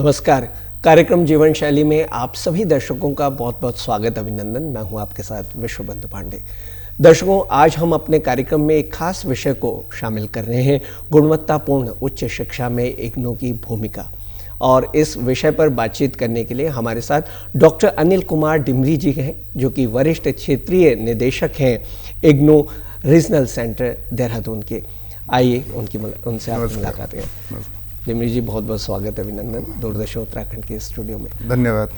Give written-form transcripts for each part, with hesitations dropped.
नमस्कार। कार्यक्रम जीवन शैली में आप सभी दर्शकों का बहुत बहुत स्वागत, अभिनंदन। मैं हूं आपके साथ विश्वबंधु पांडे। दर्शकों, आज हम अपने कार्यक्रम में एक खास विषय को शामिल कर रहे हैं, गुणवत्तापूर्ण उच्च शिक्षा में इग्नू की भूमिका। और इस विषय पर बातचीत करने के लिए हमारे साथ डॉक्टर अनिल कुमार डिमरी जी हैं, जो कि वरिष्ठ क्षेत्रीय निदेशक हैं इग्नू रीजनल सेंटर देहरादून के। आइए उनसे आप मुलाकात करें। डिमरी जी, बहुत बहुत स्वागत, अभिनंदन दूरदर्शन उत्तराखंड के स्टूडियो में। धन्यवाद।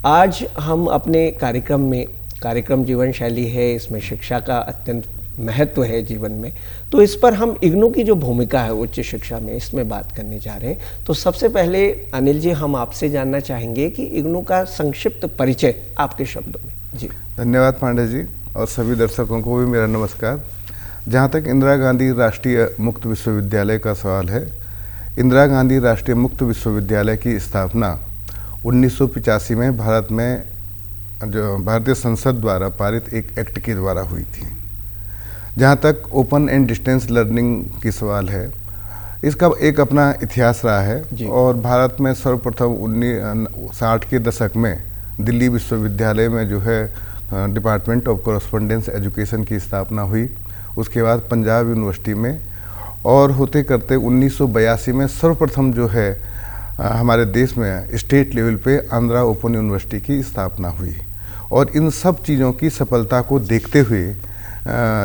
आज हम अपने कार्यक्रम जीवन शैली है, इसमें शिक्षा का अत्यंत महत्व है जीवन में, तो इस पर हम इग्नू की जो भूमिका है उच्च शिक्षा में, इसमें बात करने जा रहे हैं। तो सबसे पहले अनिल जी, हम आपसे जानना चाहेंगे कि इग्नू का संक्षिप्त परिचय आपके शब्दों में। जी धन्यवाद पांडे जी, और सभी दर्शकों को भी मेरा नमस्कार। जहाँ तक इंदिरा गांधी राष्ट्रीय मुक्त विश्वविद्यालय का सवाल है, इंदिरा गांधी राष्ट्रीय मुक्त विश्वविद्यालय की स्थापना 1985 में भारत में जो भारतीय संसद द्वारा पारित एक एक्ट के द्वारा हुई थी। जहाँ तक ओपन एंड डिस्टेंस लर्निंग की सवाल है, इसका एक अपना इतिहास रहा है। और भारत में सर्वप्रथम 1960 के दशक में दिल्ली विश्वविद्यालय में जो है डिपार्टमेंट ऑफ कॉरेस्पॉन्डेंस एजुकेशन की स्थापना हुई। उसके बाद पंजाब यूनिवर्सिटी में, और होते करते 1982 में सर्वप्रथम जो है हमारे देश में स्टेट लेवल पे आंध्रा ओपन यूनिवर्सिटी की स्थापना हुई। और इन सब चीज़ों की सफलता को देखते हुए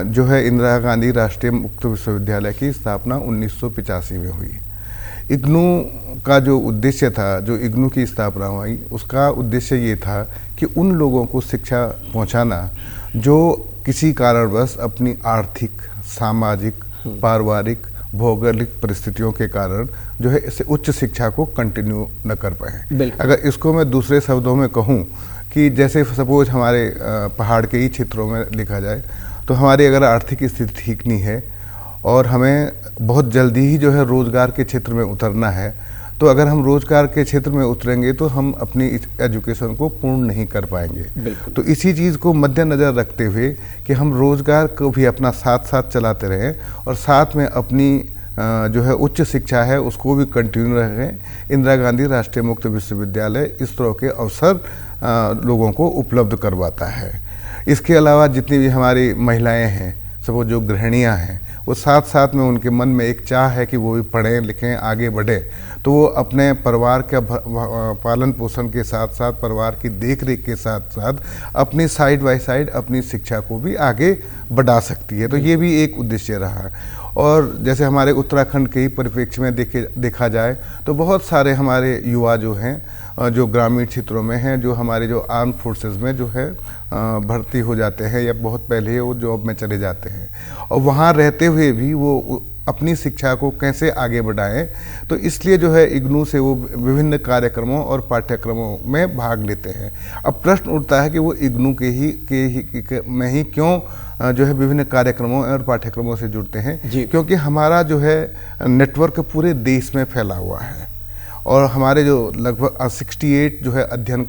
जो है इंदिरा गांधी राष्ट्रीय मुक्त विश्वविद्यालय की स्थापना 1985 में हुई। इग्नू का जो उद्देश्य था, जो इग्नू की स्थापना हुई, उसका उद्देश्य ये था कि उन लोगों को शिक्षा पहुंचाना जो किसी कारणवश अपनी आर्थिक, सामाजिक, पारिवारिक, भौगोलिक परिस्थितियों के कारण जो है इसे उच्च शिक्षा को कंटिन्यू न कर पाए। अगर इसको मैं दूसरे शब्दों में कहूँ कि जैसे सपोज हमारे पहाड़ के ही क्षेत्रों में लिखा जाए, तो हमारी अगर आर्थिक स्थिति ठीक नहीं है और हमें बहुत जल्दी ही जो है रोज़गार के क्षेत्र में उतरना है, तो अगर हम रोज़गार के क्षेत्र में उतरेंगे तो हम अपनी एजुकेशन को पूर्ण नहीं कर पाएंगे। तो इसी चीज़ को मद्देनज़र रखते हुए कि हम रोज़गार को भी अपना साथ साथ चलाते रहें और साथ में अपनी जो है उच्च शिक्षा है उसको भी कंटिन्यू रखें, इंदिरा गांधी राष्ट्रीय मुक्त विश्वविद्यालय इस तरह के अवसर लोगों को उपलब्ध करवाता है। इसके अलावा जितनी भी हमारी महिलाएँ हैं, सब वो जो गृहिणियाँ हैं, वो साथ साथ में उनके मन में एक चाह है कि वो भी पढ़ें लिखें, आगे बढ़ें, तो वो अपने परिवार का पालन पोषण के साथ साथ, परिवार की देख रेख के साथ साथ अपनी साइड बाय साइड अपनी शिक्षा को भी आगे बढ़ा सकती है। तो ये भी एक उद्देश्य रहा है। और जैसे हमारे उत्तराखंड के ही परिप्रेक्ष्य में देखा जाए तो बहुत सारे हमारे युवा जो हैं, जो ग्रामीण क्षेत्रों में हैं, जो हमारे जो आर्म फोर्सेस में जो है भर्ती हो जाते हैं या बहुत पहले ही वो जॉब में चले जाते हैं, और वहाँ रहते हुए भी वो अपनी शिक्षा को कैसे आगे बढ़ाएं। तो इसलिए जो है इग्नू से वो विभिन्न कार्यक्रमों और पाठ्यक्रमों में भाग लेते हैं। अब प्रश्न उठता है कि वो इग्नू में ही क्यों जो है विभिन्न कार्यक्रमों और पाठ्यक्रमों से जुड़ते हैं, क्योंकि हमारा जो है नेटवर्क पूरे देश में फैला हुआ है। और हमारे जो लगभग 68 जो है अध्ययन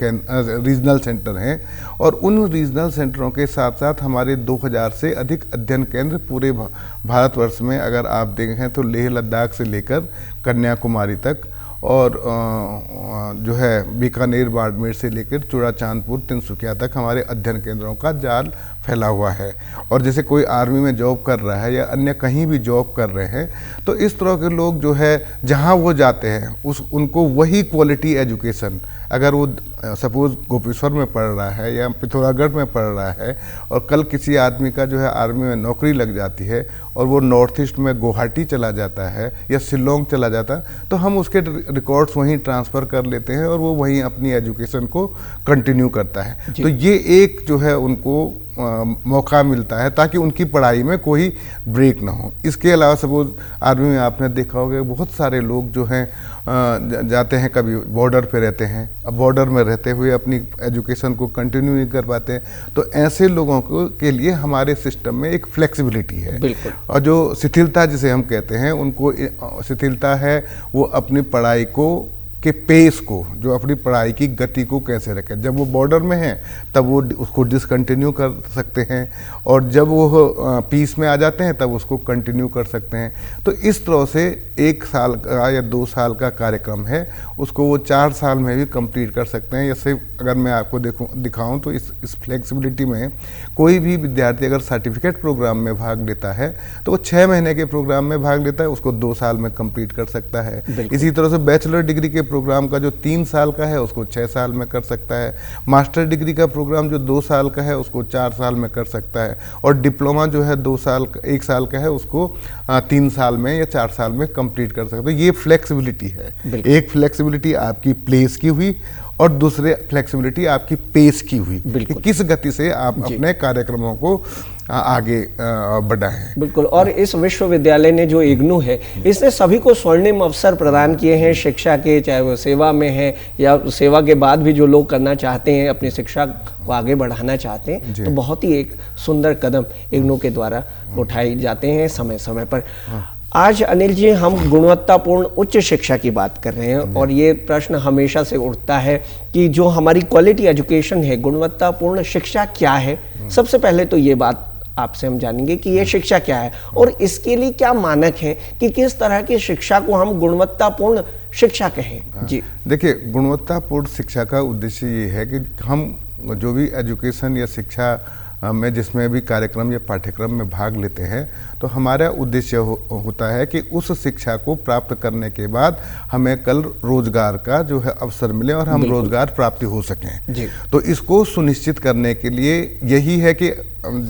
रीजनल सेंटर हैं, और उन रीजनल सेंटरों के साथ साथ हमारे 2000 से अधिक अध्ययन केंद्र पूरे भारतवर्ष में अगर आप देखें तो लेह लद्दाख से लेकर कन्याकुमारी तक, और जो है बीकानेर बाड़मेर से लेकर चूड़ाचांदपुर तिनसुकिया तक हमारे अध्ययन केंद्रों का जाल फैला हुआ है। और जैसे कोई आर्मी में जॉब कर रहा है या अन्य कहीं भी जॉब कर रहे हैं, तो इस तरह के लोग जो है जहां वो जाते हैं उनको वही क्वालिटी एजुकेशन, अगर वो सपोज गोपेश्वर में पढ़ रहा है या पिथौरागढ़ में पढ़ रहा है, और कल किसी आदमी का जो है आर्मी में नौकरी लग जाती है और वो नॉर्थ ईस्ट में गुवाहाटी चला जाता है या शिलोंग चला जाता है, तो हम उसके रिकॉर्ड्स वहीं ट्रांसफ़र कर लेते हैं और वो वहीं अपनी एजुकेशन को कंटिन्यू करता है। तो ये एक जो है उनको मौका मिलता है ताकि उनकी पढ़ाई में कोई ब्रेक ना हो। इसके अलावा सपोज आर्मी में आपने देखा होगा बहुत सारे लोग जो हैं जाते हैं, कभी बॉर्डर पे रहते हैं, अब बॉर्डर में रहते हुए अपनी एजुकेशन को कंटिन्यू नहीं कर पाते हैं, तो ऐसे लोगों को के लिए हमारे सिस्टम में एक फ्लेक्सिबिलिटी है। और जो शिथिलता जिसे हम कहते हैं, उनको शिथिलता है वो अपनी पढ़ाई को के पेस को, जो अपनी पढ़ाई की गति को कैसे रखें। जब वो बॉर्डर में है तब वो उसको डिसकंटिन्यू कर सकते हैं, और जब वो पीस में आ जाते हैं तब उसको कंटिन्यू कर सकते हैं। तो इस तरह से 1 साल का या 2 साल का कार्यक्रम है, उसको वो 4 साल में भी कंप्लीट कर सकते हैं। जैसे अगर मैं आपको दिखाऊं तो इस फ्लेक्सिबिलिटी में कोई भी विद्यार्थी अगर सर्टिफिकेट प्रोग्राम में भाग लेता है तो वो 6 महीने के प्रोग्राम में भाग लेता है, उसको 2 साल में कंप्लीट कर सकता है। इसी तरह से बैचलर डिग्री के प्रोग्राम का जो 3 साल का है उसको 6 साल में कर सकता है। मास्टर डिग्री का प्रोग्राम जो 2 साल का है उसको 4 साल में कर सकता है, और डिप्लोमा जो है 1 साल का है उसको 3 साल में या 4 साल में कंप्लीट कर सकते हैं। ये फ्लेक्सिबिलिटी है। एक फ्लेक्सिबिलिटी आपकी प्लेस की हुई और दूसरे फ्लेक्सिबिलिटी आपकी पेस की हुई कि किस गति से आप अपने कार्यक्रमों को आगे बढ़ाएं। बिल्कुल। और इस विश्वविद्यालय ने जो इग्नू है, इसने सभी को स्वर्णिम अवसर प्रदान किए हैं शिक्षा के, चाहे वो सेवा में है या सेवा के बाद भी जो लोग करना चाहते हैं, अपनी शिक्षा को आगे बढ़ाना चाहते हैं, तो बहुत ही एक सुंदर कदम इग्नू के द्वारा उठाए जाते हैं समय समय पर। आज अनिल जी, हम गुणवत्तापूर्ण उच्च शिक्षा की बात कर रहे हैं, और ये प्रश्न हमेशा से उठता है कि जो हमारी क्वालिटी एजुकेशन है, गुणवत्तापूर्ण शिक्षा क्या है। सबसे पहले तो ये बात आपसे हम जानेंगे कि ये शिक्षा क्या है, और इसके लिए क्या मानक है कि किस तरह की शिक्षा को हम गुणवत्तापूर्ण शिक्षा कहें। जी देखिए, गुणवत्तापूर्ण शिक्षा का उद्देश्य ये है कि हम जो भी एजुकेशन या शिक्षा में जिसमें भी कार्यक्रम या पाठ्यक्रम में भाग लेते हैं, तो हमारा उद्देश्य होता है कि उस शिक्षा को प्राप्त करने के बाद हमें कल रोजगार का जो है अवसर मिले और हम रोजगार प्राप्ति हो सकें। तो इसको सुनिश्चित करने के लिए यही है कि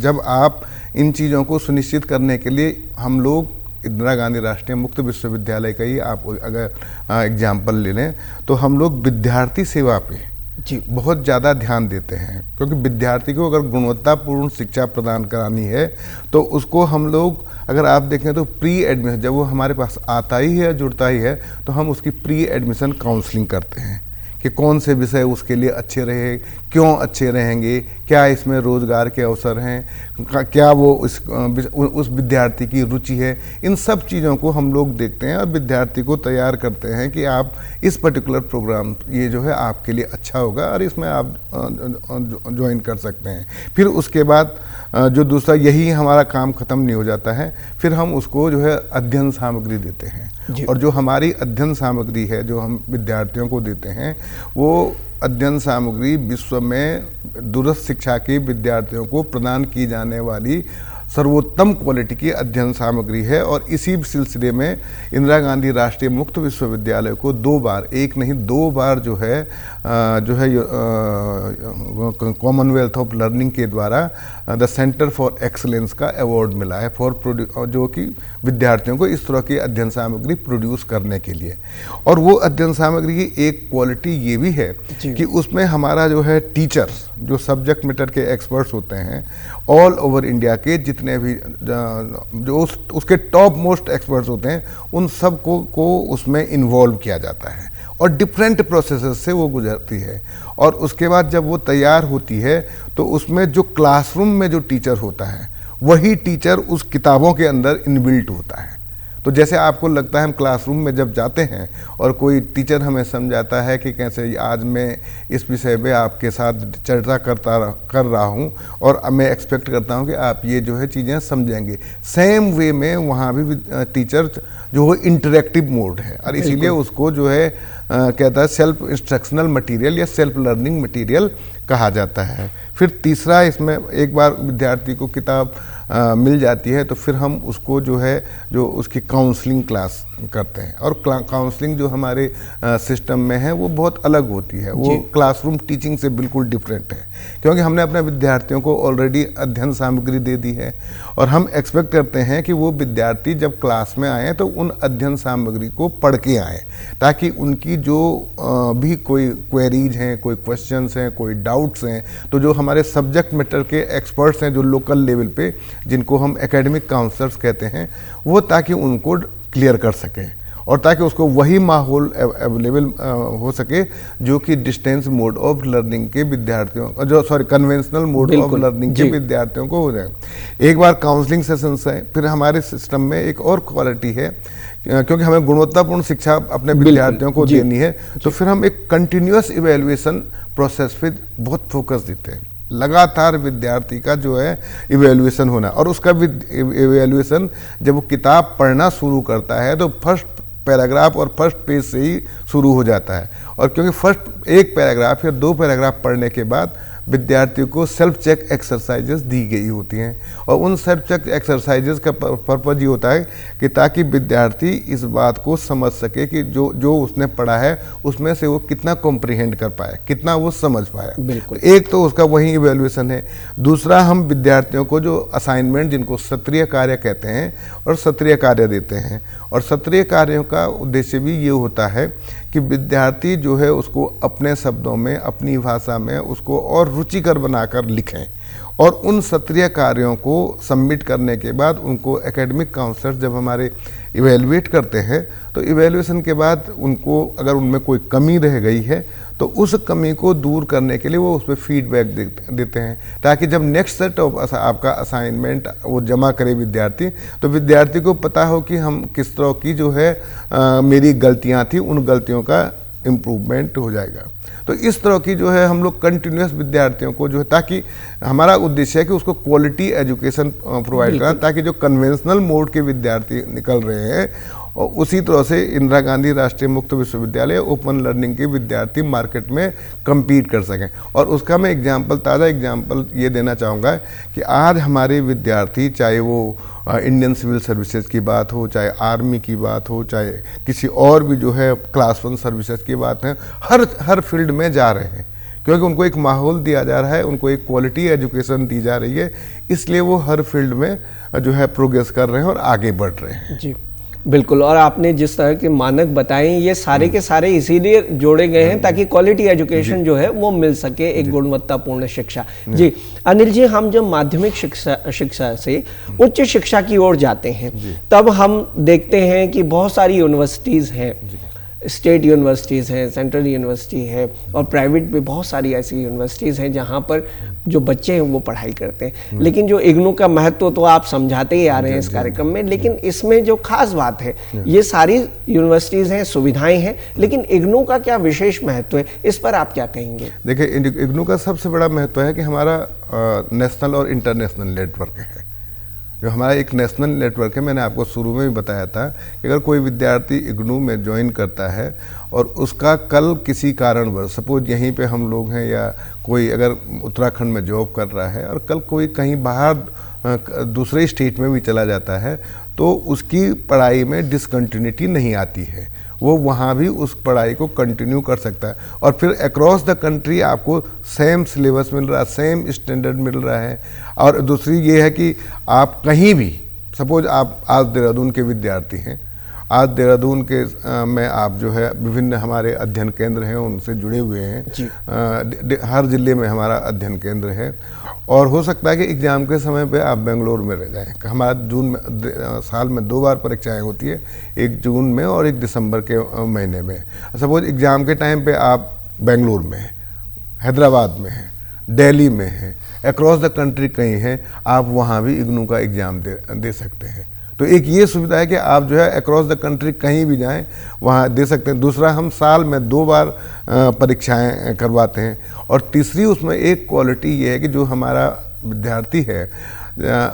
जब आप इन चीज़ों को सुनिश्चित करने के लिए हम लोग इंदिरा गांधी राष्ट्रीय मुक्त विश्वविद्यालय का ही आप अगर एग्जाम्पल ले लें तो हम लोग विद्यार्थी सेवा पे बहुत ज़्यादा ध्यान देते हैं, क्योंकि विद्यार्थी को अगर गुणवत्तापूर्ण शिक्षा प्रदान करानी है तो उसको हम लोग अगर आप देखें तो प्री एडमिशन, जब वो हमारे पास आता ही है, जुड़ता ही है, तो हम उसकी प्री एडमिशन काउंसलिंग करते हैं कि कौन से विषय उसके लिए अच्छे रहे, क्यों अच्छे रहेंगे, क्या इसमें रोजगार के अवसर हैं, क्या वो उस विद्यार्थी की रुचि है। इन सब चीज़ों को हम लोग देखते हैं और विद्यार्थी को तैयार करते हैं कि आप इस पर्टिकुलर प्रोग्राम ये जो है आपके लिए अच्छा होगा और इसमें आप ज्वाइन कर सकते हैं। फिर उसके बाद जो दूसरा, यही हमारा काम ख़त्म नहीं हो जाता है, फिर हम उसको जो है अध्ययन सामग्री देते हैं, और जो हमारी अध्ययन सामग्री है जो हम विद्यार्थियों को देते हैं, वो अध्ययन सामग्री विश्व में दूरस्थ शिक्षा के विद्यार्थियों को प्रदान की जाने वाली सर्वोत्तम क्वालिटी की अध्ययन सामग्री है। और इसी सिलसिले में इंदिरा गांधी राष्ट्रीय मुक्त विश्वविद्यालय को 2 बार, एक नहीं 2 बार जो है कॉमनवेल्थ ऑफ लर्निंग के द्वारा द सेंटर फॉर एक्सलेंस का अवार्ड मिला है जो कि विद्यार्थियों को इस तरह की अध्ययन सामग्री प्रोड्यूस करने के लिए। और वो अध्ययन सामग्री की एक क्वालिटी ये भी है कि उसमें हमारा जो है टीचर, जो सब्जेक्ट मैटर के एक्सपर्ट्स होते हैं ऑल ओवर इंडिया के, जितने भी जो उसके टॉप मोस्ट एक्सपर्ट्स होते हैं, उन सब को उसमें इन्वॉल्व किया जाता है और डिफरेंट प्रोसेसेस से वो गुजरती है। और उसके बाद जब वो तैयार होती है तो उसमें जो क्लासरूम में जो टीचर होता है वही टीचर उस किताबों के अंदर इनबिल्ट होता है। तो जैसे आपको लगता है हम क्लासरूम में जब जाते हैं और कोई टीचर हमें समझाता है कि कैसे आज मैं इस विषय में आपके साथ चर्चा कर रहा हूं और मैं एक्सपेक्ट करता हूं कि आप ये जो है चीज़ें समझेंगे, सेम वे में वहाँ भी टीचर जो है इंटरेक्टिव मोड है, और इसीलिए उसको जो है कहता है सेल्फ इंस्ट्रक्शनल मटेरियल या सेल्फ लर्निंग मटेरियल कहा जाता है। फिर तीसरा, इसमें एक बार विद्यार्थी को किताब मिल जाती है तो फिर हम उसको जो है जो उसकी काउंसलिंग क्लास करते हैं। और काउंसलिंग जो हमारे सिस्टम में है वो बहुत अलग होती है, वो क्लासरूम टीचिंग से बिल्कुल डिफरेंट है, क्योंकि हमने अपने विद्यार्थियों को ऑलरेडी अध्ययन सामग्री दे दी है और हम एक्सपेक्ट करते हैं कि वो विद्यार्थी जब क्लास में आए तो उन अध्ययन सामग्री को पढ़ के आए, ताकि उनकी जो भी कोई क्वेरीज हैं, कोई क्वेश्चंस हैं, कोई डाउट्स हैं, तो जो हमारे सब्जेक्ट मैटर के एक्सपर्ट्स हैं जो लोकल लेवल पे, जिनको हम एकेडमिक काउंसलर्स कहते हैं, वो ताकि उनको क्लियर कर सकें। और ताकि उसको वही माहौल अवेलेबल हो सके जो कि डिस्टेंस मोड ऑफ लर्निंग के विद्यार्थियों जो कन्वेंशनल मोड ऑफ लर्निंग के विद्यार्थियों को हो जाए। एक बार काउंसलिंग सेशंस हैं, फिर हमारे सिस्टम में एक और क्वालिटी है, क्योंकि हमें गुणवत्तापूर्ण शिक्षा अपने विद्यार्थियों को देनी है, तो फिर हम एक कंटिन्यूअस इवेल्युएशन प्रोसेस पे बहुत फोकस देते हैं। लगातार विद्यार्थी का जो है इवेल्युएशन होना, और उसका इवेल्युएशन जब वो किताब पढ़ना शुरू करता है तो फर्स्ट पैराग्राफ और फर्स्ट पेज से ही शुरू हो जाता है। और क्योंकि फर्स्ट एक पैराग्राफ या 2 पैराग्राफ पढ़ने के बाद विद्यार्थियों को सेल्फ चेक एक्सरसाइजेस दी गई होती हैं, और उन सेल्फ चेक एक्सरसाइजेस का पर्पज़ ये होता है कि ताकि विद्यार्थी इस बात को समझ सके कि जो उसने पढ़ा है उसमें से वो कितना कॉम्प्रिहेंड कर पाया, कितना वो समझ पाया। बिल्कुल। एक तो उसका वही इवेल्युएशन है। दूसरा, हम विद्यार्थियों को जो असाइनमेंट, जिनको सत्रीय कार्य कहते हैं, और सत्रीय कार्य देते हैं, और सत्रीय कार्यों का उद्देश्य भी ये होता है कि विद्यार्थी जो है उसको अपने शब्दों में, अपनी भाषा में उसको और रुचिकर बनाकर लिखें, और उन सत्रीय कार्यों को सबमिट करने के बाद उनको एकेडमिक काउंसलर जब हमारे इवेलुएट करते हैं, तो इवेलुएशन के बाद उनको अगर उनमें कोई कमी रह गई है तो उस कमी को दूर करने के लिए वो उस पर फीडबैक देते हैं, ताकि जब नेक्स्ट सेट ऑफ आपका असाइनमेंट वो जमा करे विद्यार्थी, तो विद्यार्थी को पता हो कि हम किस तरह की जो है मेरी गलतियां थी, उन गलतियों का इम्प्रूवमेंट हो जाएगा। तो इस तरह की जो है हम लोग कंटिन्यूस विद्यार्थियों को जो है, ताकि हमारा उद्देश्य है कि उसको क्वालिटी एजुकेशन प्रोवाइड करना, ताकि जो कन्वेंशनल मोड के विद्यार्थी निकल रहे हैं और उसी तरह से इंदिरा गांधी राष्ट्रीय मुक्त विश्वविद्यालय ओपन लर्निंग के विद्यार्थी मार्केट में compete कर सकें। और उसका मैं ताज़ा एग्जाम्पल ये देना चाहूँगा कि आज हमारे विद्यार्थी, चाहे वो इंडियन सिविल सर्विसेज की बात हो, चाहे आर्मी की बात हो, चाहे किसी और भी जो है क्लास 1 सर्विसेज की बात है, हर फील्ड में जा रहे हैं, क्योंकि उनको एक माहौल दिया जा रहा है, उनको एक क्वालिटी एजुकेशन दी जा रही है, इसलिए वो हर फील्ड में जो है प्रोग्रेस कर रहे हैं और आगे बढ़ रहे हैं। जी बिल्कुल। और आपने जिस तरह के मानक बताए, ये सारे के सारे इसीलिए जोड़े गए हैं ताकि क्वालिटी एजुकेशन जो है वो मिल सके, एक गुणवत्तापूर्ण शिक्षा। जी अनिल जी, हम जब माध्यमिक शिक्षा से उच्च शिक्षा की ओर जाते हैं, तब हम देखते हैं कि बहुत सारी यूनिवर्सिटीज़ हैं, स्टेट यूनिवर्सिटीज़ हैं, सेंट्रल यूनिवर्सिटी है, और प्राइवेट भी बहुत सारी ऐसी यूनिवर्सिटीज़ हैं जहाँ पर जो बच्चे हैं वो पढ़ाई करते हैं। लेकिन जो इग्नू का महत्व तो आप समझाते ही आ रहे हैं इस कार्यक्रम में, लेकिन इसमें जो खास बात है, ये सारी यूनिवर्सिटीज़ हैं, सुविधाएं हैं, लेकिन इग्नू का क्या विशेष महत्व है, इस पर आप क्या कहेंगे? देखिए, इग्नू का सबसे बड़ा महत्व है कि हमारा नेशनल और इंटरनेशनल नेटवर्क है। जो हमारा एक नेशनल नेटवर्क है, मैंने आपको शुरू में भी बताया था कि अगर कोई विद्यार्थी इग्नू में ज्वाइन करता है और उसका कल किसी कारणवश, सपोज यहीं पे हम लोग हैं या कोई अगर उत्तराखंड में जॉब कर रहा है और कल कोई कहीं बाहर दूसरे स्टेट में भी चला जाता है, तो उसकी पढ़ाई में डिसकंटिन्यूटी नहीं आती है, वो वहाँ भी उस पढ़ाई को कंटिन्यू कर सकता है। और फिर अक्रॉस द कंट्री आपको सेम सिलेबस मिल रहा है, सेम स्टैंडर्ड मिल रहा है। और दूसरी ये है कि आप कहीं भी, सपोज आप आज देहरादून के विद्यार्थी हैं, आज देहरादून के में आप जो है विभिन्न हमारे अध्ययन केंद्र हैं उनसे जुड़े हुए हैं, हर जिले में हमारा अध्ययन केंद्र है, और हो सकता है कि एग्ज़ाम के समय पे आप बेंगलोर में रह जाएं। हमारा जून में साल में 2 बार परीक्षाएं होती है, एक जून में और एक दिसंबर के महीने में। सपोज एग्ज़ाम के टाइम पे आप बेंगलोर में हैं, हैदराबाद में हैं, दिल्ली में हैं, अक्रॉस द कंट्री कहीं हैं, आप वहाँ भी इग्नू का एग्ज़ाम दे सकते हैं। तो एक ये सुविधा है कि आप जो है अक्रॉस द कंट्री कहीं भी जाएं वहाँ दे सकते हैं। दूसरा, हम साल में 2 बार परीक्षाएं करवाते हैं। और तीसरी, उसमें एक क्वालिटी ये है कि जो हमारा विद्यार्थी है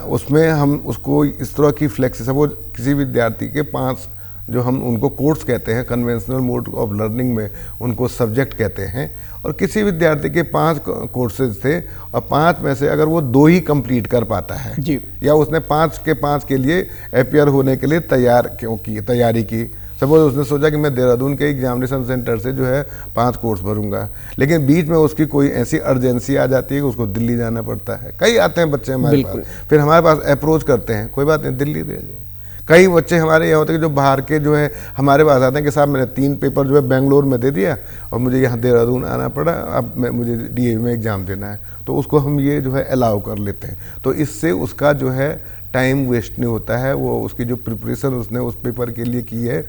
उसमें हम उसको इस तरह की फ्लेक्सी, सपोज किसी विद्यार्थी के 5 जो हम उनको कोर्स कहते हैं, कन्वेंशनल मोड ऑफ लर्निंग में उनको सब्जेक्ट कहते हैं, और किसी विद्यार्थी के 5 कोर्सेज थे और 5 में से अगर वो 2 ही कंप्लीट कर पाता है जी, या उसने 5 के 5 के लिए अपियर होने के लिए तैयारी की, सपोज उसने सोचा कि मैं देहरादून के एग्जामिनेशन सेंटर से जो है 5 कोर्स भरूंगा, लेकिन बीच में उसकी कोई ऐसी अर्जेंसी आ जाती है कि उसको दिल्ली जाना पड़ता है। कई आते हैं बच्चे हमारे पास, फिर हमारे पास अप्रोच करते हैं, कोई बात नहीं दिल्ली दे दे, कई बच्चे हमारे यहाँ होते हैं जो बाहर के जो है हमारे पास आते हैं कि साहब मैंने 3 पेपर जो है बेंगलोर में दे दिया और मुझे यहाँ देहरादून आना पड़ा, अब मुझे DAV में एग्ज़ाम देना है, तो उसको हम ये जो है अलाउ कर लेते हैं। तो इससे उसका जो है टाइम वेस्ट नहीं होता है, वो उसकी जो प्रिपरेशन उसने उस पेपर के लिए की है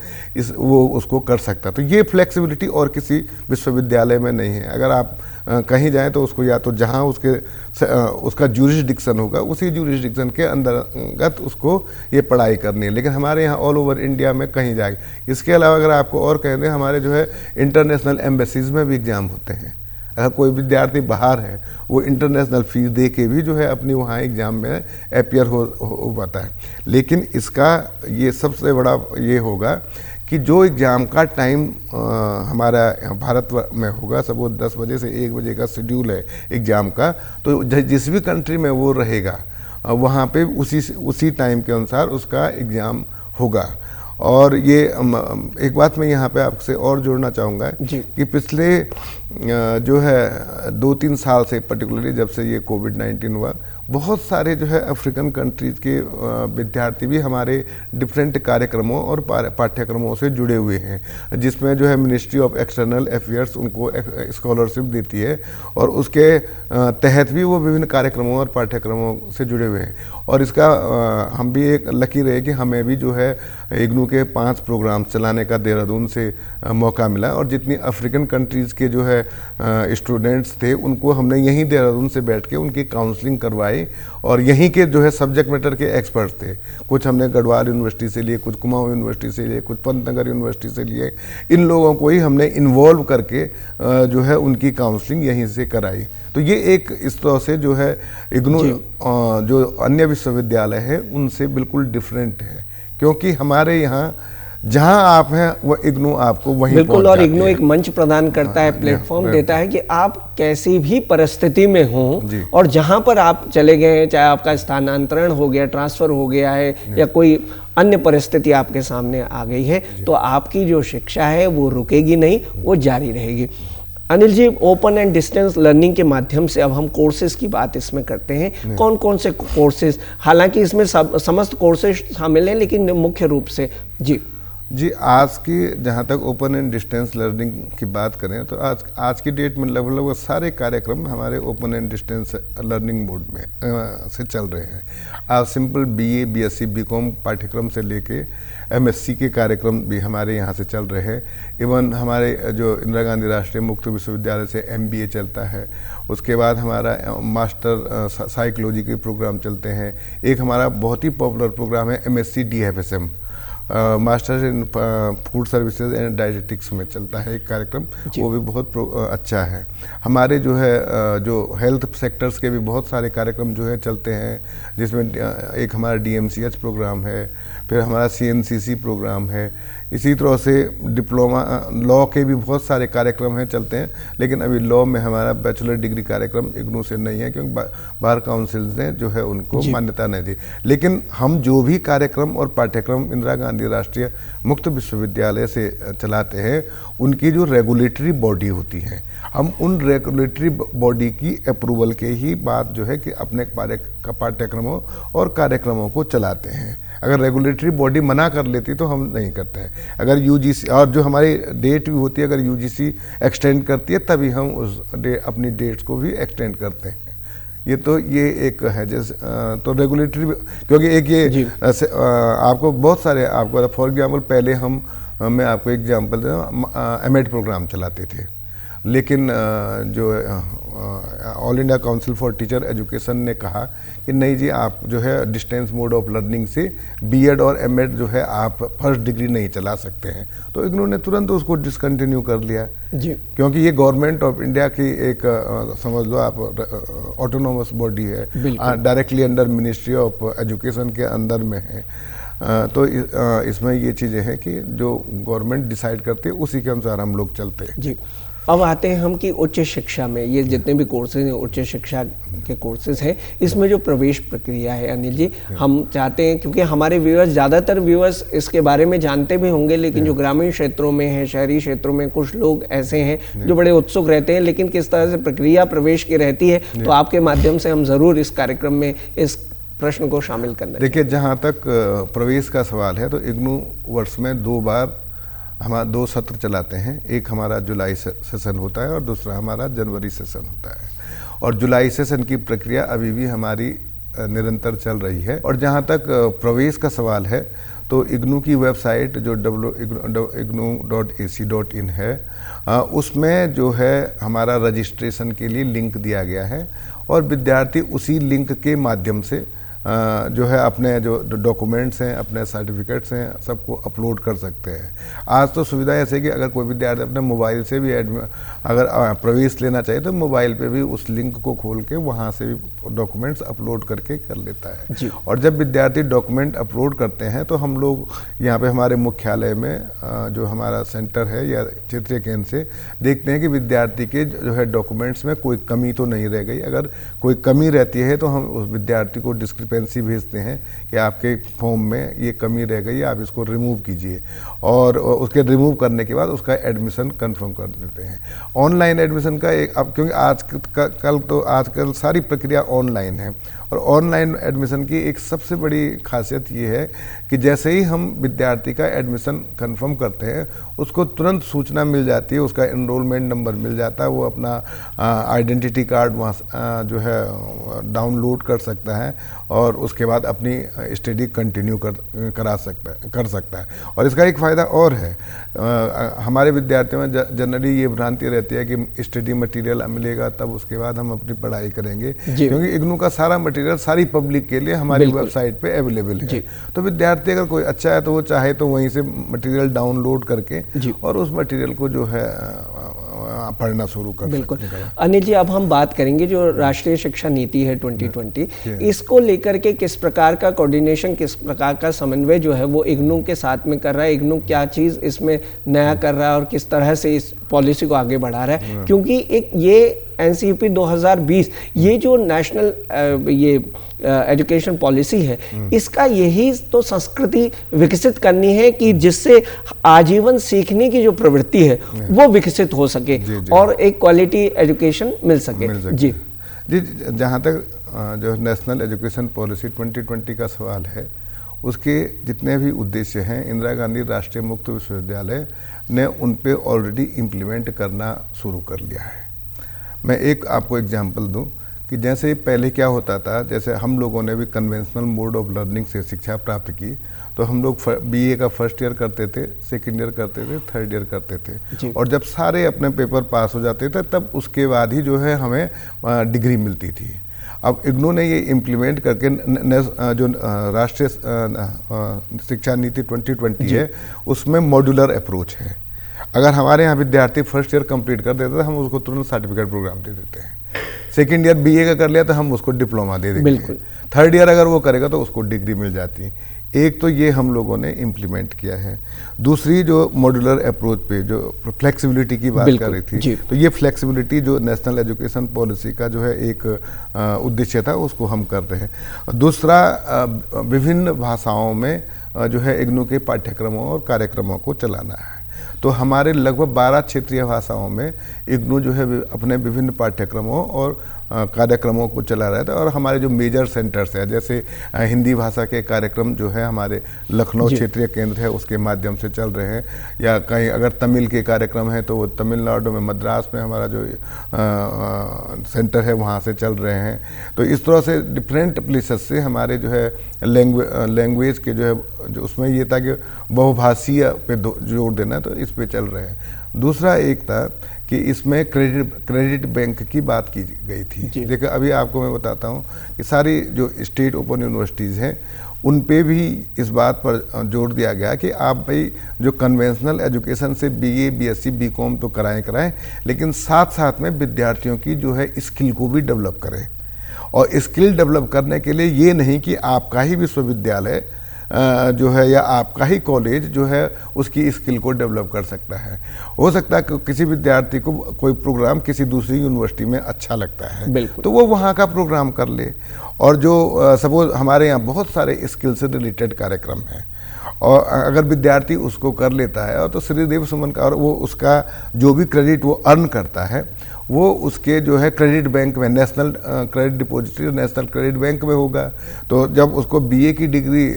वो उसको कर सकता। तो ये फ्लेक्सिबिलिटी और किसी विश्वविद्यालय में नहीं है। अगर आप कहीं जाएं तो उसको या तो जहां उसका ज्यूरिसडिक्शन होगा उसी ज्यूरिसडिक्शन के अंतर्गत उसको ये पढ़ाई करनी है, लेकिन हमारे यहाँ ऑल ओवर इंडिया में कहीं जाएगा। इसके अलावा अगर आपको और कह दें, हमारे जो है इंटरनेशनल एम्बेसीज में भी एग्ज़ाम होते हैं। अगर कोई विद्यार्थी बाहर है वो इंटरनेशनल फीस दे के भी जो है अपनी वहाँ एग्ज़ाम में अपीयर हो पाता है। लेकिन इसका ये सबसे बड़ा ये होगा कि जो एग्ज़ाम का टाइम हमारा भारत में होगा, सब वो 10 बजे से 1 बजे का शेड्यूल है एग्ज़ाम का, तो जिस भी कंट्री में वो रहेगा वहाँ पे उसी टाइम के अनुसार उसका एग्ज़ाम होगा। और ये एक बात मैं यहाँ पे आपसे और जोड़ना चाहूँगा कि पिछले जो है 2-3 साल से, पर्टिकुलरली जब से ये कोविड-19 हुआ, बहुत सारे जो है अफ्रीकन कंट्रीज़ के विद्यार्थी भी हमारे डिफरेंट कार्यक्रमों और पाठ्यक्रमों से जुड़े हुए हैं, जिसमें जो है मिनिस्ट्री ऑफ एक्सटर्नल अफेयर्स उनको स्कॉलरशिप देती है और उसके तहत भी वो विभिन्न कार्यक्रमों और पाठ्यक्रमों से जुड़े हुए हैं। और इसका हम भी एक लकी रहे कि हमें भी जो है इग्नू के 5 प्रोग्राम चलाने का देहरादून से मौका मिला, और जितनी अफ्रीकन कंट्रीज़ के जो है स्टूडेंट्स थे उनको हमने यहीं देहरादून से बैठ के उनकी काउंसलिंग करवाई, और यहीं के जो है सब्जेक्ट मैटर के एक्सपर्ट थे। कुछ हमने गढ़वाल यूनिवर्सिटी से लिए, कुछ कुमाऊं यूनिवर्सिटी से लिए, कुछ पंतनगर यूनिवर्सिटी से लिए। इन लोगों को ही हमने इन्वॉल्व करके जो है उनकी काउंसलिंग यहीं से कराई। तो ये एक इस तरह से जो है इग्नू जो अन्य विश्वविद्यालय है उनसे बिल्कुल डिफरेंट है, क्योंकि हमारे यहाँ जहां आप हैं वो इग्नू आपको वहीं बिल्कुल, और इग्नू एक मंच प्रदान करता है, प्लेटफॉर्म देता है कि आप कैसी भी परिस्थिति में हों और जहां पर आप चले गए हैं, चाहे आपका स्थानांतरण हो गया, ट्रांसफर हो गया है या कोई अन्य परिस्थिति आपके सामने आ गई है, तो आपकी जो शिक्षा है वो रुकेगी नहीं, वो जारी रहेगी। Anil ji, open and distance learning के माध्यम से अब हम कोर्सेज की बात इसमें करते हैं। कौन कौन से कोर्सेज, हालांकि इसमें समस्त कोर्सेज शामिल हैं, लेकिन मुख्य रूप से जी आज की जहाँ तक ओपन एंड डिस्टेंस लर्निंग की बात करें तो आज की डेट में लगभग सारे कार्यक्रम हमारे open and distance learning mode में से चल रहे हैं। आज सिंपल BA, BSc, BCom पाठ्यक्रम से लेके MSc के कार्यक्रम भी हमारे यहाँ से चल रहे हैं। इवन हमारे जो इंदिरा गांधी राष्ट्रीय मुक्त विश्वविद्यालय से MBA चलता है, उसके बाद हमारा मास्टर साइकोलॉजी के प्रोग्राम चलते हैं। एक हमारा बहुत ही पॉपुलर प्रोग्राम है MSc DFSM, masters in food services and dietetics में चलता है एक कार्यक्रम, वो भी बहुत अच्छा है। हमारे जो है जो हेल्थ सेक्टर्स के भी बहुत सारे कार्यक्रम जो है चलते हैं, जिसमें एक हमारा DMCH प्रोग्राम है, फिर हमारा CNCC प्रोग्राम है। इसी तरह से डिप्लोमा लॉ के भी बहुत सारे कार्यक्रम हैं चलते हैं, लेकिन अभी लॉ में हमारा बैचलर डिग्री कार्यक्रम इग्नू से नहीं है, क्योंकि बार काउंसिल ने जो है उनको मान्यता नहीं दी। लेकिन हम जो भी कार्यक्रम और पाठ्यक्रम इंदिरा गांधी राष्ट्रीय मुक्त विश्वविद्यालय से चलाते हैं, उनकी जो रेगुलेटरी बॉडी होती है, हम उन रेगुलेटरी बॉडी की अप्रूवल के ही बात जो है कि अपने पाठ्यक्रमों और कार्यक्रमों को चलाते हैं। अगर रेगुलेटरी बॉडी मना कर लेती तो हम नहीं करते हैं। अगर UGC और जो हमारी डेट भी होती है, अगर UGC एक्सटेंड करती है तभी हम उस अपनी डेट्स को भी एक्सटेंड करते हैं। ये एक है जैसे तो रेगुलेटरी, क्योंकि एक ये आपको बहुत सारे आपको फॉर एग्जाम्पल पहले मैं आपको एग्जाम्पल दे MAT प्रोग्राम चलाते थे, लेकिन जो all India council for teacher education ने कहा कि नहीं जी, आप जो है डिस्टेंस मोड ऑफ लर्निंग से B.Ed और M.Ed जो है आप फर्स्ट डिग्री नहीं चला सकते हैं। तो इग्नू ने तुरंत उसको डिसकंटिन्यू कर लिया जी, क्योंकि ये गवर्नमेंट ऑफ इंडिया की एक समझ लो आप ऑटोनोमस बॉडी है, directly under ministry of education के अंदर में है। तो इसमें ये चीज़ें हैं कि जो गवर्नमेंट डिसाइड करती है उसी के अनुसार हम लोग चलते हैं जी। अब आते हैं हम कि उच्च शिक्षा में ये जितने भी कोर्सेज हैं, उच्च शिक्षा के कोर्सेज हैं, इसमें जो प्रवेश प्रक्रिया है अनिल जी, हम चाहते हैं, क्योंकि हमारे व्यूअर्स, ज़्यादातर व्यूअर्स इसके बारे में जानते भी होंगे, लेकिन जो ग्रामीण क्षेत्रों में है, शहरी क्षेत्रों में कुछ लोग ऐसे हैं जो बड़े उत्सुक रहते हैं, लेकिन किस तरह से प्रक्रिया प्रवेश की रहती है, तो आपके माध्यम से हम ज़रूर इस कार्यक्रम में इस प्रश्न को शामिल करना? देखिए, जहाँ तक प्रवेश का सवाल है तो इग्नू वर्ष में 2 बार हमारा 2 सत्र चलाते हैं। एक हमारा जुलाई सेशन होता है और दूसरा हमारा जनवरी सेशन होता है। और जुलाई सेशन की प्रक्रिया अभी भी हमारी निरंतर चल रही है। और जहाँ तक प्रवेश का सवाल है तो इग्नू की वेबसाइट जो ignu.ac.in है, उसमें जो है हमारा रजिस्ट्रेशन के लिए लिंक दिया गया है और विद्यार्थी उसी लिंक के माध्यम से जो है अपने जो डॉक्यूमेंट्स हैं, अपने सर्टिफिकेट्स हैं, सबको अपलोड कर सकते हैं। आज तो सुविधा ऐसे है कि अगर कोई विद्यार्थी अपने मोबाइल से भी अगर प्रवेश लेना चाहिए तो मोबाइल पे भी उस लिंक को खोल के वहाँ से भी डॉक्यूमेंट्स अपलोड करके कर लेता है। और जब विद्यार्थी डॉक्यूमेंट अपलोड करते हैं तो हम लोग यहाँ पे हमारे मुख्यालय में जो हमारा सेंटर है या क्षेत्रीय केंद्र से देखते हैं कि विद्यार्थी के जो है डॉक्यूमेंट्स में कोई कमी तो नहीं रह गई। अगर कोई कमी रहती है तो हम उस विद्यार्थी को डिस्क्रिपेंसी भेजते हैं कि आपके फॉर्म में ये कमी रह गई है, आप इसको रिमूव कीजिए। और उसके रिमूव करने के बाद उसका एडमिशन कंफर्म कर देते हैं। ऑनलाइन एडमिशन का एक अब क्योंकि आजकल सारी प्रक्रिया ऑनलाइन है और ऑनलाइन एडमिशन की एक सबसे बड़ी खासियत ये है कि जैसे ही हम विद्यार्थी का एडमिशन कंफर्म करते हैं उसको तुरंत सूचना मिल जाती है, उसका एनरोलमेंट नंबर मिल जाता है, वो अपना आइडेंटिटी कार्ड वहाँ जो है डाउनलोड कर सकता है और उसके बाद अपनी स्टडी कंटिन्यू कर सकता है। और इसका एक फ़ायदा और है, हमारे विद्यार्थियों में जनरली ये भ्रांति रहती है कि स्टडी मटेरियल मिलेगा तब उसके बाद हम अपनी पढ़ाई करेंगे, क्योंकि इग्नू का सारा मटेरियल सारी पब्लिक के लिए हमारी वेबसाइट पे अवेलेबल है। तो विद्यार्थी अगर कोई अच्छा है तो वो चाहे तो वहीं से मटेरियल डाउनलोड करके और उस मटेरियल को जो है पढ़ना शुरू कर सकते हैं। अनिल जी, अब हम बात करेंगे जो राष्ट्रीय शिक्षा नीति है 2020, इसको लेकर के किस प्रकार का कोऑर्डिनेशन, किस प्रकार का समन्वय जो है वो इग्नू के साथ में कर रहा है? इग्नू क्या चीज़ इसमें नया कर रहा है और किस तरह से इस पॉलिसी को आगे बढ़ा रहा है? क्योंकि एक ये NCEP 2020 ये जो नेशनल ये एजुकेशन पॉलिसी है, इसका यही तो संस्कृति विकसित करनी है कि जिससे आजीवन सीखने की जो प्रवृत्ति है वो विकसित हो सके और एक क्वालिटी एजुकेशन मिल सके। जी, जहाँ तक जो नेशनल एजुकेशन पॉलिसी 2020 का सवाल है, उसके जितने भी उद्देश्य हैं इंदिरा गांधी राष्ट्रीय मुक्त विश्वविद्यालय ने उन पे ऑलरेडी इम्प्लीमेंट करना शुरू कर लिया है। मैं एक आपको एग्जांपल दूं कि जैसे पहले क्या होता था, जैसे हम लोगों ने भी कन्वेंशनल मोड ऑफ लर्निंग से शिक्षा प्राप्त की, तो हम लोग BA का फर्स्ट ईयर करते थे, सेकंड ईयर करते थे, थर्ड ईयर करते थे और जब सारे अपने पेपर पास हो जाते थे तब उसके बाद ही जो है हमें डिग्री मिलती थी। अब इग्नू ने ये इम्प्लीमेंट करके जो राष्ट्रीय शिक्षा नीति 2020 है उसमें मॉड्यूलर अप्रोच है। अगर हमारे यहाँ विद्यार्थी फर्स्ट ईयर कंप्लीट कर देता है हम उसको तुरंत सर्टिफिकेट प्रोग्राम दे देते हैं। सेकंड ईयर BA का कर लिया तो हम उसको डिप्लोमा दे देंगे। थर्ड ईयर अगर वो करेगा तो उसको डिग्री मिल जाती है। एक तो ये हम लोगों ने इम्प्लीमेंट किया है। दूसरी जो मॉड्यूलर अप्रोच पे जो फ्लेक्सिबिलिटी की बात कर रही थी, तो ये फ्लेक्सिबिलिटी जो नेशनल एजुकेशन पॉलिसी का जो है एक उद्देश्य था उसको हम कर रहे हैं। दूसरा, विभिन्न भाषाओं में जो है इग्नू के पाठ्यक्रमों और कार्यक्रमों को चलाना है। तो हमारे लगभग 12 क्षेत्रीय भाषाओं में इग्नू जो है अपने विभिन्न पाठ्यक्रमों और कार्यक्रमों को चला रहा था। और हमारे जो मेजर सेंटर्स है, जैसे हिंदी भाषा के कार्यक्रम जो है हमारे लखनऊ क्षेत्रीय केंद्र है उसके माध्यम से चल रहे हैं, या कहीं अगर तमिल के कार्यक्रम है तो वो तमिलनाडु में मद्रास में हमारा जो सेंटर है वहाँ से चल रहे हैं। तो इस तरह से डिफरेंट प्लेसेस से हमारे जो है लैंग्वेज के जो है जो उसमें ये था कि बहुभाषीय पे जोर देना, तो इस पे चल रहे हैं। दूसरा एक था कि इसमें क्रेडिट बैंक की बात की गई थी। देखिए, अभी आपको मैं बताता हूँ कि सारी जो स्टेट ओपन यूनिवर्सिटीज़ हैं उन पे भी इस बात पर जोर दिया गया कि आप भाई जो कन्वेंशनल एजुकेशन से BA BSc BCom तो कराएं, लेकिन साथ साथ में विद्यार्थियों की जो है स्किल को भी डेवलप करें। और स्किल डेवलप करने के लिए ये नहीं कि आपका ही विश्वविद्यालय जो है या आपका ही कॉलेज जो है उसकी स्किल को डेवलप कर सकता है। हो सकता है कि किसी विद्यार्थी को कोई प्रोग्राम किसी दूसरी यूनिवर्सिटी में अच्छा लगता है तो वो वहाँ का प्रोग्राम कर ले। और जो सपोज हमारे यहाँ बहुत सारे स्किल से रिलेटेड कार्यक्रम हैं और अगर विद्यार्थी उसको कर लेता है और तो श्रीदेव सुमन का और वो उसका जो भी क्रेडिट वो अर्न करता है वो उसके जो है क्रेडिट बैंक में, national credit depository, national credit bank में होगा। तो जब उसको बीए की डिग्री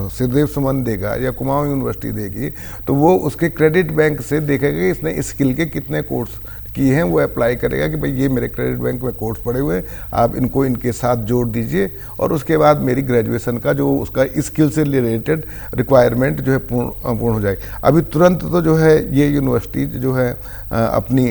सिद्धदेव सुमन देगा या कुमाऊं यूनिवर्सिटी देगी, तो वो उसके क्रेडिट बैंक से देखेगा कि इसने स्किल के कितने कोर्स किए हैं, वो अप्लाई करेगा कि भाई ये मेरे क्रेडिट बैंक में कोर्स पड़े हुए हैं, आप इनको इनके साथ जोड़ दीजिए, और उसके बाद मेरी ग्रेजुएशन का जो उसका स्किल से रिलेटेड रिक्वायरमेंट जो है पूर्ण हो जाएगी। अभी तुरंत तो जो है ये यूनिवर्सिटी जो है अपनी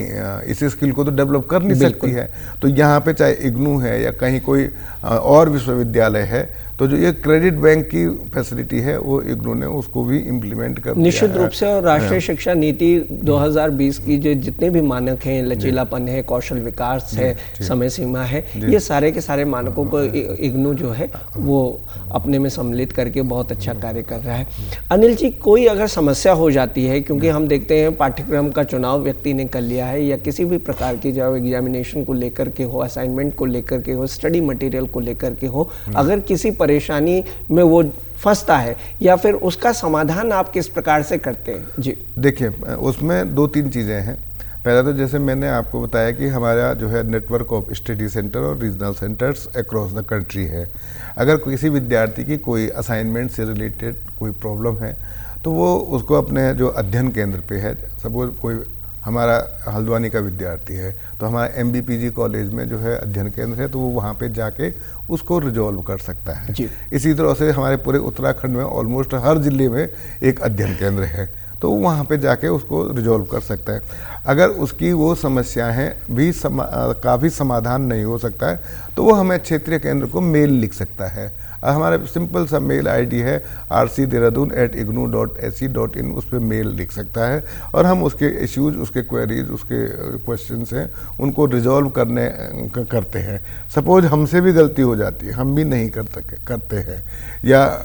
इस स्किल को तो डेवलप कर नहीं सकती है। तो यहाँ पे चाहे इग्नू है या कहीं कोई और विश्वविद्यालय है, तो जो ये क्रेडिट बैंक की फैसिलिटी है वो इग्नू ने उसको भी इम्प्लीमेंट कर दिया निश्चित रूप से। और राष्ट्रीय शिक्षा नीति 2020 की जो जितने भी मानक हैं, लचीलापन है, कौशल विकास है, समय सीमा है, ये सारे के सारे मानकों को इग्नू जो है वो अपने में सम्मिलित करके बहुत अच्छा कार्य कर रहा है। अनिल जी, कोई अगर समस्या हो जाती है, क्योंकि हम देखते हैं पाठ्यक्रम का चुनाव व्यक्ति ने कर लिया है, या किसी भी प्रकार की जो एग्जामिनेशन को लेकर के हो, असाइनमेंट को लेकर के हो, स्टडी मटेरियल को लेकर के हो, अगर किसी परेशानी में वो फंसता है, या फिर उसका समाधान आप किस प्रकार से करते हैं? जी देखिए, उसमें 2-3 चीज़ें हैं। पहला तो जैसे मैंने आपको बताया कि हमारा जो है नेटवर्क ऑफ स्टडी सेंटर और regional centres across the country है। अगर किसी विद्यार्थी की कोई असाइनमेंट से रिलेटेड कोई प्रॉब्लम है, तो वो उसको अपने जो अध्ययन केंद्र पे है, सपोज कोई हमारा हल्द्वानी का विद्यार्थी है, तो हमारा MBPG कॉलेज में जो है अध्ययन केंद्र है, तो वो वहाँ पे जाके उसको रिजॉल्व कर सकता है। इसी तरह से हमारे पूरे उत्तराखंड में ऑलमोस्ट हर जिले में एक अध्ययन केंद्र है, तो वहाँ पे जाके उसको रिजॉल्व कर सकता है। अगर उसकी वो समस्याएं भी काफ़ी समाधान नहीं हो सकता है, तो वो हमें क्षेत्रीय केंद्र को मेल लिख सकता है। हमारा सिंपल सा मेल ID है rcdehradun@ignu.ac.in, उस पर मेल लिख सकता है, और हम उसके इश्यूज, उसके क्वेरीज, उसके क्वेश्चंस हैं, उनको रिजॉल्व करते हैं। सपोज हमसे भी गलती हो जाती है, हम भी नहीं करते हैं, या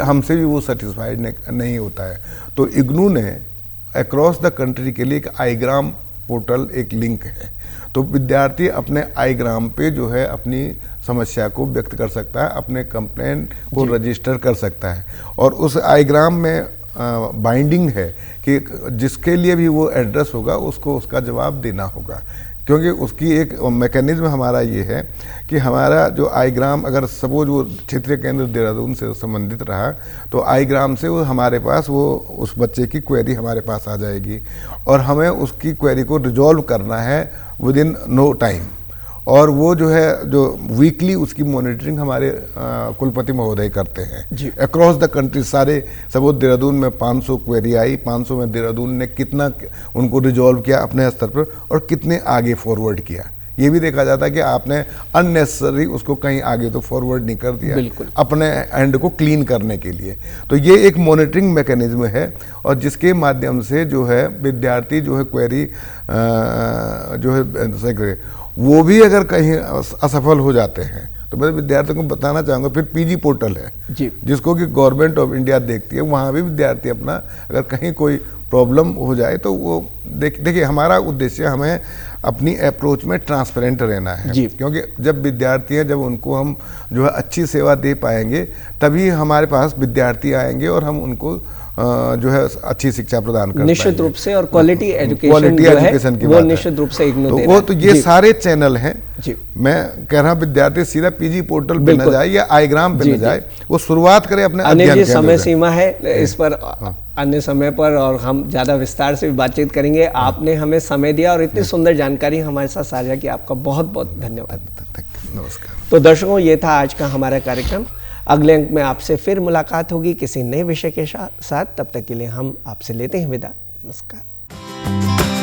हमसे भी वो सेटिस्फाइड नहीं होता है, तो इग्नू ने अक्रॉस द कंट्री के लिए एक igram पोर्टल, एक लिंक है, तो विद्यार्थी अपने igram पे जो है अपनी समस्या को व्यक्त कर सकता है, अपने कंप्लेंट को रजिस्टर कर सकता है, और उस igram में बाइंडिंग है कि जिसके लिए भी वो एड्रेस होगा उसको उसका जवाब देना होगा। क्योंकि उसकी एक मैकेनिज्म हमारा ये है कि हमारा जो igram, अगर सपोज वो क्षेत्रीय केंद्र देहरादून से संबंधित रहा, तो igram से वो हमारे पास वो उस बच्चे की क्वेरी हमारे पास आ जाएगी, और हमें उसकी क्वेरी को रिजॉल्व करना है विदिन नो टाइम। और वो जो है जो वीकली उसकी मॉनिटरिंग हमारे कुलपति महोदय करते हैं अक्रॉस द कंट्री। सारे सपोज देहरादून में 500 क्वेरी आई, 500 में देहरादून ने कितना उनको रिजॉल्व किया अपने स्तर पर, और कितने आगे फॉरवर्ड किया। ये भी देखा जाता है कि आपने अननेसेसरी उसको कहीं आगे तो फॉरवर्ड नहीं कर दिया, अपने एंड को क्लीन करने के लिए। तो ये एक मॉनिटरिंग मैकेनिज्म है, और जिसके माध्यम से जो है विद्यार्थी जो है क्वेरी जो है वो भी अगर कहीं असफल हो जाते हैं, तो मैं विद्यार्थियों को बताना चाहूँगा, फिर PG पोर्टल है जिसको कि गवर्नमेंट ऑफ इंडिया देखती है, वहाँ भी विद्यार्थी अपना अगर कहीं कोई प्रॉब्लम हो जाए तो वो देखिए हमारा उद्देश्य, हमें अपनी अप्रोच में ट्रांसपेरेंट रहना है, क्योंकि जब विद्यार्थी हैं, जब उनको हम जो है अच्छी सेवा दे पाएंगे, तभी हमारे पास विद्यार्थी आएंगे और हम उनको जो है अच्छी शिक्षा प्रदान कर निश्चित रूप से। और क्वालिटी एजुकेशन की वो निश्चित रूप से इग्नू दे रहा है। तो ये सारे चैनल हैं। मैं कह रहा हूँ विद्यार्थी सीधा PG पोर्टल पे न जाए या igram पे न जाए, वो शुरुआत करे अपने अनिल जी, समय सीमा है, इस पर अन्य समय पर और हम ज़्यादा विस्तार से बातचीत करेंगे। आपने हमें समय दिया और इतनी सुंदर जानकारी हमारे साथ साझा की, आपका बहुत बहुत धन्यवाद। नमस्कार। तो दर्शकों, ये था आज का हमारा कार्यक्रम। अगले अंक में आपसे फिर मुलाकात होगी किसी नए विषय के साथ। तब तक के लिए हम आपसे लेते हैं विदा। नमस्कार।